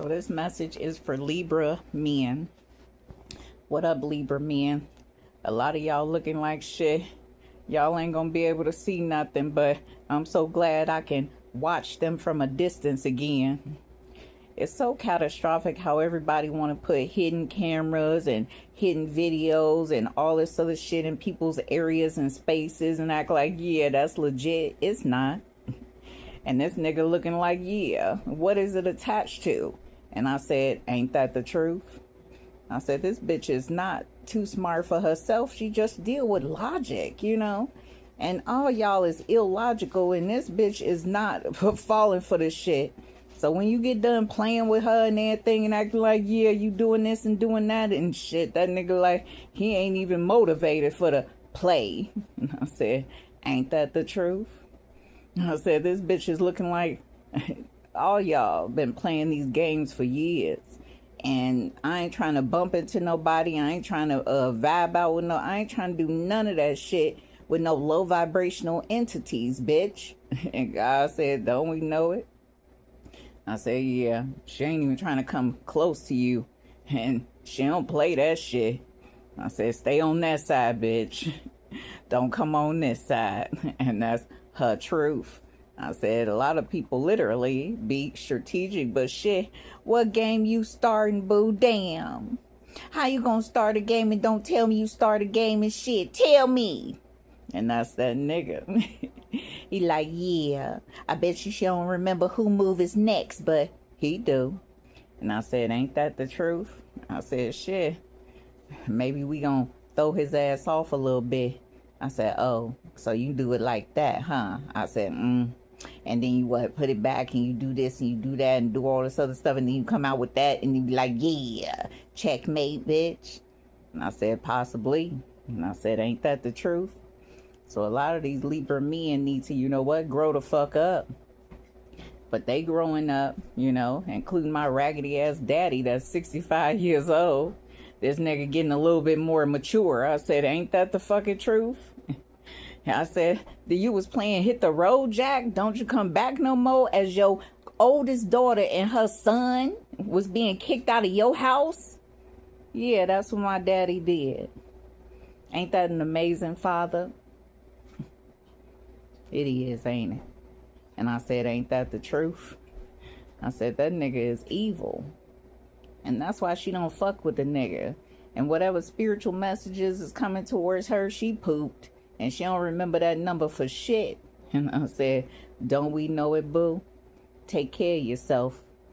So this message is for Libra men. What up, Libra men? A lot of y'all looking like shit. Y'all ain't gonna be able to see nothing, but I'm so glad I can watch them from a distance again. It's so catastrophic how everybody want to put hidden cameras and hidden videos and all this other shit in people's areas and spaces and act like, yeah, that's legit. It's not. And this nigga looking like, yeah, what is it attached to? And I said, ain't that the truth? I said, this bitch is not too smart for herself. She just deal with logic, you know? And all y'all is illogical, and this bitch is not falling for this shit. So when you get done playing with her and everything and acting like, yeah, you doing this and doing that and shit, that nigga like, he ain't even motivated for the play. And I said, ain't that the truth? I said, this bitch is looking like all y'all been playing these games for years. And I ain't trying to bump into nobody. I ain't trying to vibe out with I ain't trying to do none of that shit with no low vibrational entities, bitch. And God said, don't we know it? I said, yeah, she ain't even trying to come close to you. And she don't play that shit. I said, stay on that side, bitch. Don't come on this side. And that's her truth. I said, a lot of people literally be strategic, but shit, what game you starting, boo? Damn. How you gonna start a game and don't tell me you start a game and shit? Tell me. And that's that nigga. He like, yeah, I bet you she don't remember who move is next, but he do. And I said, ain't that the truth? I said, shit, maybe we gonna throw his ass off a little bit. I said, oh, so you do it like that, huh? I said, and then you what, put it back and you do this and you do that and do all this other stuff, and then you come out with that and you be like, yeah, checkmate, bitch. And I said, possibly. And I said, ain't that the truth? So a lot of these Libra men need to, you know what, grow the fuck up. But they growing up, you know, including my raggedy ass daddy that's 65 years old. This nigga getting a little bit more mature. I said, ain't that the fucking truth? I said, you was playing Hit the Road Jack. Don't you come back no more, as your oldest daughter and her son was being kicked out of your house? Yeah, that's what my daddy did. Ain't that an amazing father? It is, ain't it? And I said, ain't that the truth? I said, that nigga is evil. And that's why she don't fuck with the nigga. And whatever spiritual messages is coming towards her, she pooped. And she don't remember that number for shit. And I said, don't we know it, boo? Take care of yourself.